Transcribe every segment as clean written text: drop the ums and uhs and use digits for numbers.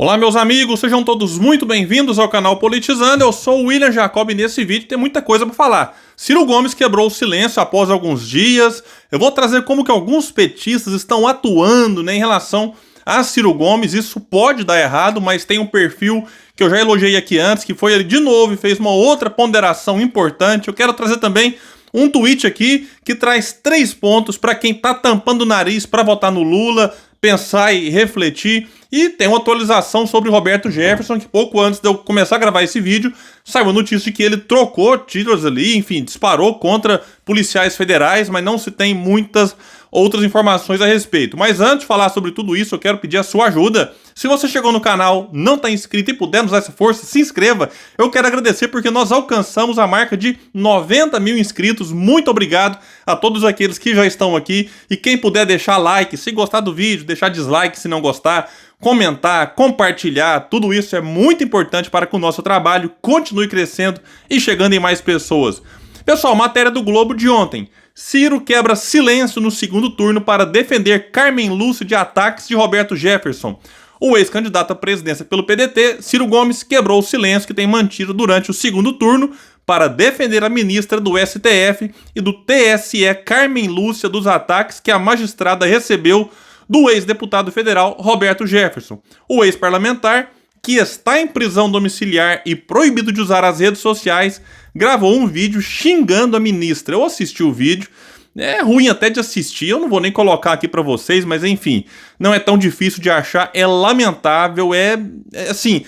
Olá, meus amigos, sejam todos muito bem-vindos ao canal Politizando. Eu sou o William Jacob e nesse vídeo tem muita coisa para falar. Ciro Gomes quebrou o silêncio após alguns dias. Eu vou trazer como que alguns petistas estão atuando, em relação a Ciro Gomes. Isso pode dar errado, mas tem um perfil que eu já elogiei aqui antes, que foi ele de novo e fez uma outra ponderação importante. Eu quero trazer também um tweet aqui que traz 3 pontos para quem tá tampando o nariz para votar no Lula, pensar e refletir. E tem uma atualização sobre Roberto Jefferson, que pouco antes de eu começar a gravar esse vídeo, saiu a notícia de que ele trocou tiros ali, enfim, disparou contra policiais federais, mas não se tem muitas outras informações a respeito. Mas antes de falar sobre tudo isso, eu quero pedir a sua ajuda. Se você chegou no canal, não está inscrito e puder nos dar essa força, se inscreva. Eu quero agradecer porque nós alcançamos a marca de 90 mil inscritos. Muito obrigado a todos aqueles que já estão aqui. E quem puder deixar like, se gostar do vídeo, deixar dislike se não gostar, comentar, compartilhar, tudo isso é muito importante para que o nosso trabalho continue crescendo e chegando em mais pessoas. Pessoal, matéria do Globo de ontem. Ciro quebra silêncio no segundo turno para defender Carmen Lúcia de ataques de Roberto Jefferson. O ex-candidato à presidência pelo PDT, Ciro Gomes, quebrou o silêncio que tem mantido durante o segundo turno para defender a ministra do STF e do TSE, Carmen Lúcia, dos ataques que a magistrada recebeu do ex-deputado federal Roberto Jefferson. O ex-parlamentar, que está em prisão domiciliar e proibido de usar as redes sociais, gravou um vídeo xingando a ministra. Eu assisti o vídeo, é ruim até de assistir, eu não vou nem colocar aqui pra vocês, mas enfim, não é tão difícil de achar, é lamentável, é assim,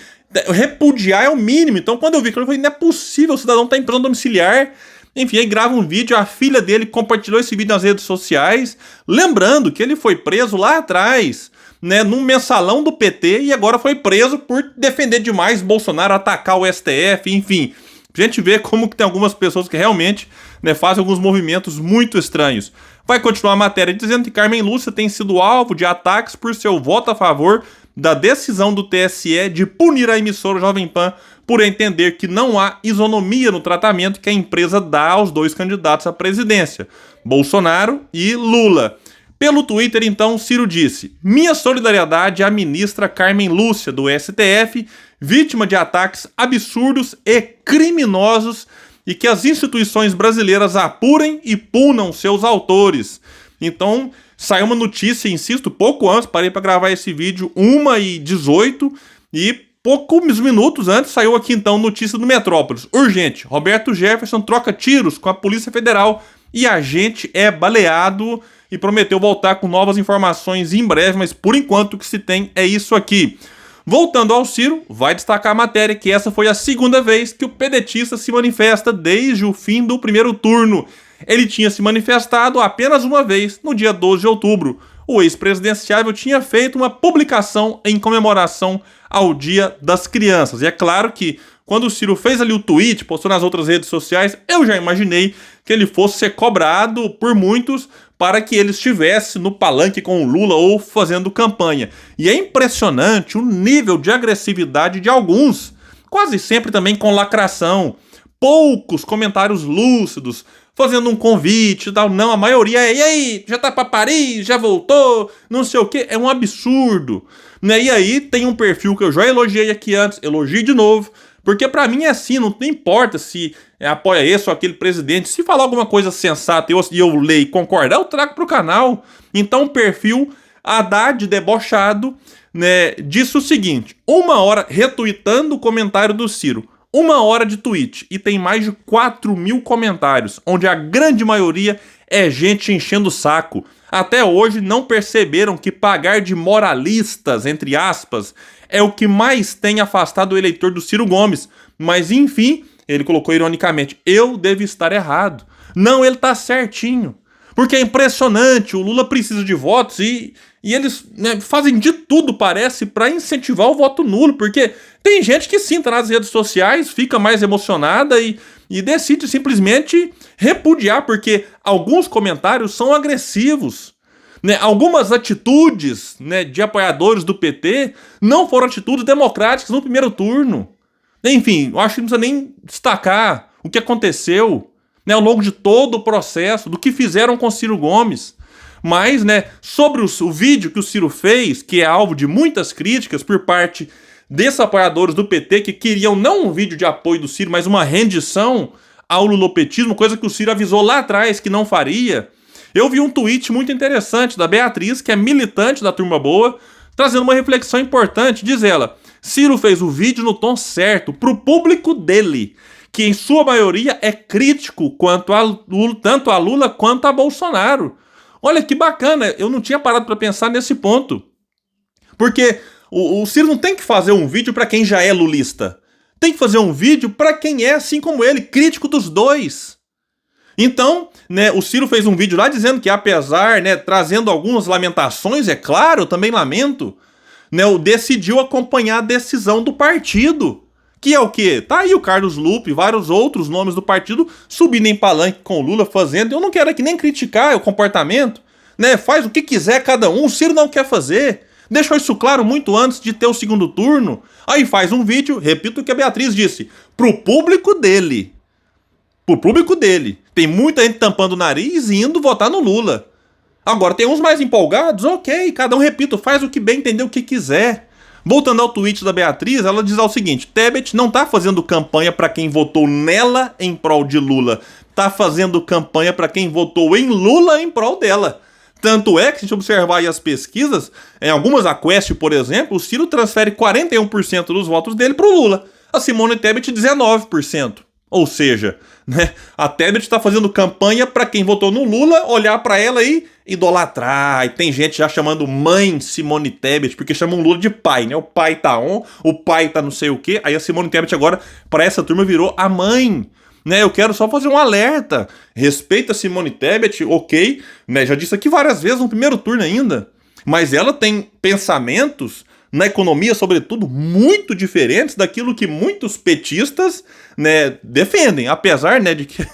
repudiar é o mínimo. Então quando eu vi aquilo, eu falei, não é possível, o cidadão tá em prisão domiciliar. Enfim, aí grava um vídeo, a filha dele compartilhou esse vídeo nas redes sociais, lembrando que ele foi preso lá atrás, num mensalão do PT, e agora foi preso por defender demais Bolsonaro, atacar o STF, enfim. A gente vê como que tem algumas pessoas que realmente fazem alguns movimentos muito estranhos. Vai continuar a matéria dizendo que Carmen Lúcia tem sido alvo de ataques por seu voto a favor da decisão do TSE de punir a emissora Jovem Pan por entender que não há isonomia no tratamento que a empresa dá aos dois candidatos à presidência, Bolsonaro e Lula. Pelo Twitter, então, Ciro disse: minha solidariedade à ministra Carmen Lúcia, do STF, vítima de ataques absurdos e criminosos, e que as instituições brasileiras apurem e punam seus autores. Então, saiu uma notícia, insisto, pouco antes, parei para gravar esse vídeo, 1h18, e poucos minutos antes saiu aqui então notícia do Metrópolis. Urgente, Roberto Jefferson troca tiros com a Polícia Federal e agente é baleado, e prometeu voltar com novas informações em breve, mas por enquanto o que se tem é isso aqui. Voltando ao Ciro, vai destacar a matéria que essa foi a segunda vez que o pedetista se manifesta desde o fim do primeiro turno. Ele tinha se manifestado apenas uma vez, no dia 12 de outubro. O ex-presidenciável tinha feito uma publicação em comemoração ao Dia das Crianças. E é claro que quando o Ciro fez ali o tweet, postou nas outras redes sociais, eu já imaginei que ele fosse ser cobrado por muitos para que ele estivesse no palanque com o Lula ou fazendo campanha. E é impressionante o nível de agressividade de alguns, quase sempre também com lacração, poucos comentários lúcidos, fazendo um convite e tal. Não, a maioria é: e aí, já tá pra Paris, já voltou, não sei o que, é um absurdo. E aí tem um perfil que eu já elogiei aqui antes, elogio de novo, porque pra mim é assim, não importa se apoia esse ou aquele presidente, se falar alguma coisa sensata e eu leio e concordar, eu trago pro canal. Então o perfil Haddad debochado, disse o seguinte: 1 hora retuitando o comentário do Ciro, 1 hora de tweet, e tem mais de 4 mil comentários, onde a grande maioria é gente enchendo o saco. Até hoje não perceberam que pagar de moralistas, entre aspas, é o que mais tem afastado o eleitor do Ciro Gomes. Mas enfim, ele colocou ironicamente: eu devo estar errado. Não, ele tá certinho. Porque é impressionante, o Lula precisa de votos e eles fazem de tudo, parece, para incentivar o voto nulo. Porque tem gente que sim, tá nas redes sociais, fica mais emocionada e decide simplesmente repudiar, porque alguns comentários são agressivos. Algumas atitudes de apoiadores do PT não foram atitudes democráticas no primeiro turno. Enfim, eu acho que não precisa nem destacar o que aconteceu ao longo de todo o processo, do que fizeram com Ciro Gomes. Mas, né, sobre o vídeo que o Ciro fez, que é alvo de muitas críticas por parte desses apoiadores do PT que queriam não um vídeo de apoio do Ciro, mas uma rendição ao lulopetismo, coisa que o Ciro avisou lá atrás que não faria. Eu vi um tweet muito interessante da Beatriz, que é militante da Turma Boa, trazendo uma reflexão importante. Diz ela: Ciro fez o vídeo no tom certo, pro público dele, que em sua maioria é crítico tanto a Lula quanto a Bolsonaro. Olha que bacana, eu não tinha parado para pensar nesse ponto. Porque o Ciro não tem que fazer um vídeo para quem já é lulista. Tem que fazer um vídeo para quem é, assim como ele, crítico dos dois. Então, né, o Ciro fez um vídeo lá dizendo que, apesar, né, trazendo algumas lamentações, é claro, eu também lamento, né, decidiu acompanhar a decisão do partido. Que é o quê? Tá aí o Carlos Lupe e vários outros nomes do partido subindo em palanque com o Lula fazendo. Eu não quero aqui nem criticar o comportamento, né? Faz o que quiser cada um, o Ciro não quer fazer. Deixou isso claro muito antes de ter o segundo turno. Aí faz um vídeo, repito o que a Beatriz disse, pro público dele. Pro público dele. Tem muita gente tampando o nariz e indo votar no Lula. Agora, tem uns mais empolgados, ok, cada um, repito, faz o que bem entender, o que quiser. Voltando ao tweet da Beatriz, ela diz o seguinte: Tebet não tá fazendo campanha para quem votou nela em prol de Lula, tá fazendo campanha para quem votou em Lula em prol dela. Tanto é que, se a gente observar aí as pesquisas, em algumas, a Quest, por exemplo, o Ciro transfere 41% dos votos dele pro Lula, a Simone Tebet 19%. Ou seja, né, a Tebet está fazendo campanha para quem votou no Lula olhar para ela e idolatrar. E tem gente já chamando mãe Simone Tebet, porque chamam o Lula de pai, né? O pai tá o pai tá não sei o quê. Aí a Simone Tebet agora, para essa turma, virou a mãe. Né, eu quero só fazer um alerta. Respeita a Simone Tebet, ok. Né, já disse aqui várias vezes no primeiro turno ainda. Mas ela tem pensamentos na economia, sobretudo, muito diferentes daquilo que muitos petistas, né, defendem, apesar, né, de que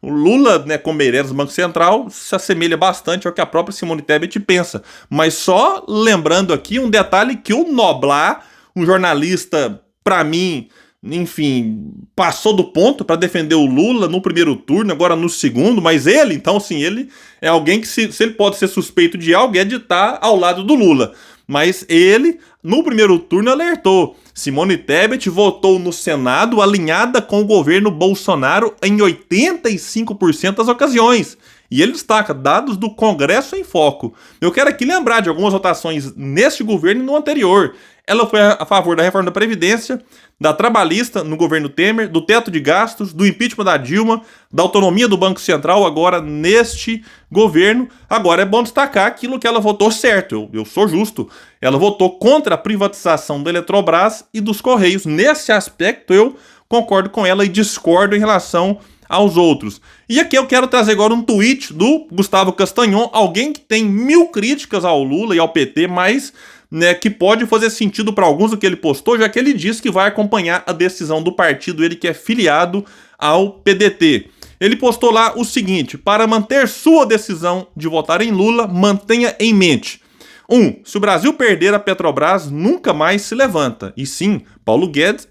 o Lula, né, como herdeiro do Banco Central, se assemelha bastante ao que a própria Simone Tebet pensa. Mas só lembrando aqui um detalhe que o Noblar, um jornalista, para mim, enfim, passou do ponto para defender o Lula no primeiro turno, agora no segundo, mas ele, então, sim, ele é alguém que, se ele pode ser suspeito de algo, é de estar ao lado do Lula. Mas ele, no primeiro turno, alertou. Simone Tebet votou no Senado alinhada com o governo Bolsonaro em 85% das ocasiões. E ele destaca dados do Congresso em Foco. Eu quero aqui lembrar de algumas votações neste governo e no anterior. Ela foi a favor da reforma da Previdência, da trabalhista no governo Temer, do teto de gastos, do impeachment da Dilma, da autonomia do Banco Central agora neste governo. Agora é bom destacar aquilo que ela votou certo, eu sou justo. Ela votou contra a privatização da Eletrobras e dos Correios. Nesse aspecto eu concordo com ela e discordo em relação aos outros. E aqui eu quero trazer agora um tweet do Gustavo Castañón, alguém que tem 1000 críticas ao Lula e ao PT, mas, né, que pode fazer sentido para alguns do que ele postou, já que ele disse que vai acompanhar a decisão do partido, ele que é filiado ao PDT. Ele postou lá o seguinte: para manter sua decisão de votar em Lula, mantenha em mente: 1. Se o Brasil perder a Petrobras, nunca mais se levanta. E sim, Paulo Guedes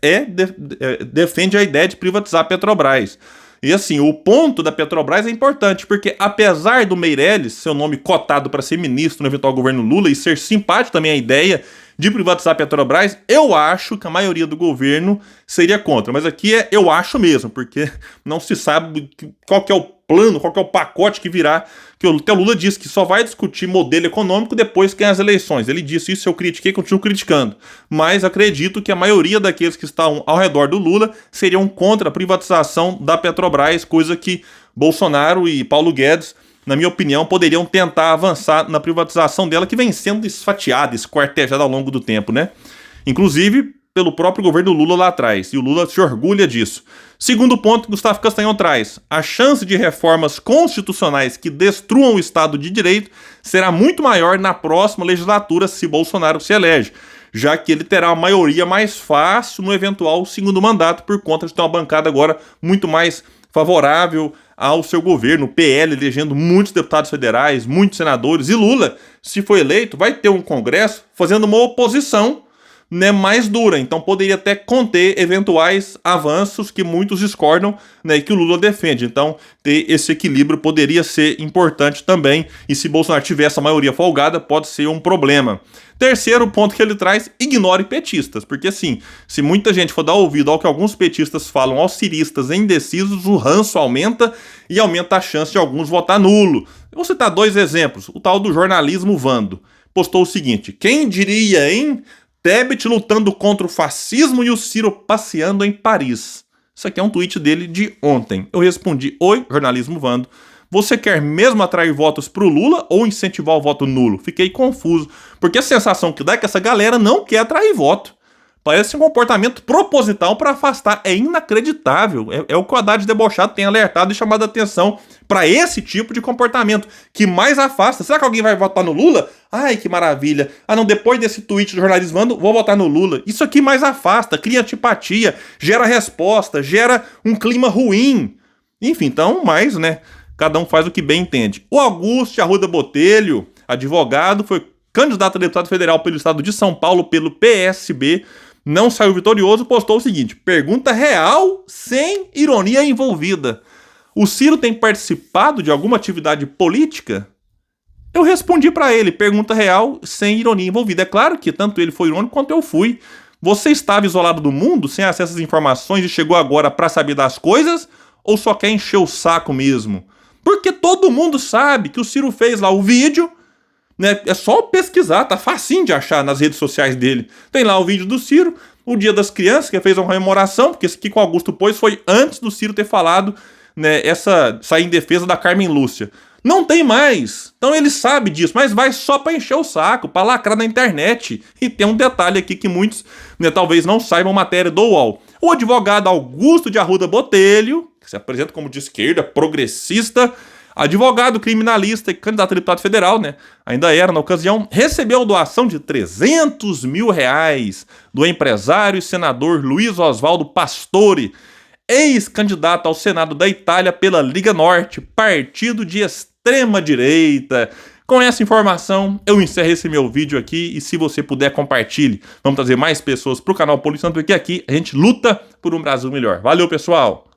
defende a ideia de privatizar a Petrobras. E assim, o ponto da Petrobras é importante, porque apesar do Meirelles, seu nome cotado para ser ministro no eventual governo Lula, e ser simpático também a ideia de privatizar a Petrobras, eu acho que a maioria do governo seria contra. Mas aqui é eu acho mesmo, porque não se sabe qual que é o plano, qual que é o pacote que virá, que o Lula disse que só vai discutir modelo econômico depois que ganhar as eleições. Ele disse isso, eu critiquei, continuo criticando. Mas acredito que a maioria daqueles que estão ao redor do Lula seriam contra a privatização da Petrobras, coisa que Bolsonaro e Paulo Guedes, na minha opinião, poderiam tentar avançar na privatização dela, que vem sendo esfatiada, esquartejada ao longo do tempo, né? Inclusive pelo próprio governo Lula lá atrás, e o Lula se orgulha disso. Segundo ponto que Gustavo Castañón traz: a chance de reformas constitucionais que destruam o Estado de Direito será muito maior na próxima legislatura se Bolsonaro se elege, já que ele terá uma maioria mais fácil no eventual segundo mandato, por conta de ter uma bancada agora muito mais favorável ao seu governo, o PL elegendo muitos deputados federais, muitos senadores, e Lula, se for eleito, vai ter um Congresso fazendo uma oposição, né, mais dura, então poderia até conter eventuais avanços que muitos discordam, né, e que o Lula defende. Então, ter esse equilíbrio poderia ser importante também, e se Bolsonaro tiver essa maioria folgada, pode ser um problema. Terceiro ponto que ele traz, ignore petistas, porque assim, se muita gente for dar ouvido ao que alguns petistas falam aos ciristas indecisos, o ranço aumenta e aumenta a chance de alguns votar nulo. Eu vou citar 2 exemplos, o tal do jornalismo Vando postou o seguinte: quem diria, hein? Tebet lutando contra o fascismo e o Ciro passeando em Paris. Isso aqui é um tweet dele de ontem. Eu respondi: oi, jornalismo Vando. Você quer mesmo atrair votos pro Lula ou incentivar o voto nulo? Fiquei confuso, porque a sensação que dá é que essa galera não quer atrair voto. Parece um comportamento proposital para afastar. É inacreditável. É o que o Haddad debochado tem alertado e chamado a atenção para esse tipo de comportamento, que mais afasta. Será que alguém vai votar no Lula? Ai, que maravilha. Ah, não, depois desse tweet do jornalismo Vando, vou votar no Lula. Isso aqui mais afasta, cria antipatia, gera resposta, gera um clima ruim. Enfim, então, mais, né? Cada um faz o que bem entende. O Augusto Arruda Botelho, advogado, foi candidato a deputado federal pelo estado de São Paulo pelo PSB, não saiu vitorioso, postou o seguinte: pergunta real sem ironia envolvida. O Ciro tem participado de alguma atividade política? Eu respondi para ele: pergunta real sem ironia envolvida. É claro que tanto ele foi irônico quanto eu fui. Você estava isolado do mundo, sem acesso às informações e chegou agora para saber das coisas? Ou só quer encher o saco mesmo? Porque todo mundo sabe que o Ciro fez lá o vídeo, né? É só pesquisar, tá facinho de achar nas redes sociais dele. Tem lá o vídeo do Ciro, o Dia das Crianças, que fez uma comemoração, porque esse que o Augusto pôs foi antes do Ciro ter falado, né, sair em defesa da Carmen Lúcia. Não tem mais. Então ele sabe disso, mas vai só pra encher o saco, pra lacrar na internet. E tem um detalhe aqui que muitos, né, talvez não saibam, matéria do UOL. O advogado Augusto de Arruda Botelho, que se apresenta como de esquerda, progressista, advogado criminalista e candidato a deputado federal, né? Ainda era na ocasião, recebeu doação de R$300 mil do empresário e senador Luiz Oswaldo Pastore, ex-candidato ao Senado da Itália pela Liga Norte, partido de extrema-direita. Com essa informação, eu encerro esse meu vídeo aqui e se você puder, compartilhe. Vamos trazer mais pessoas para o canal Política Santo, porque aqui a gente luta por um Brasil melhor. Valeu, pessoal!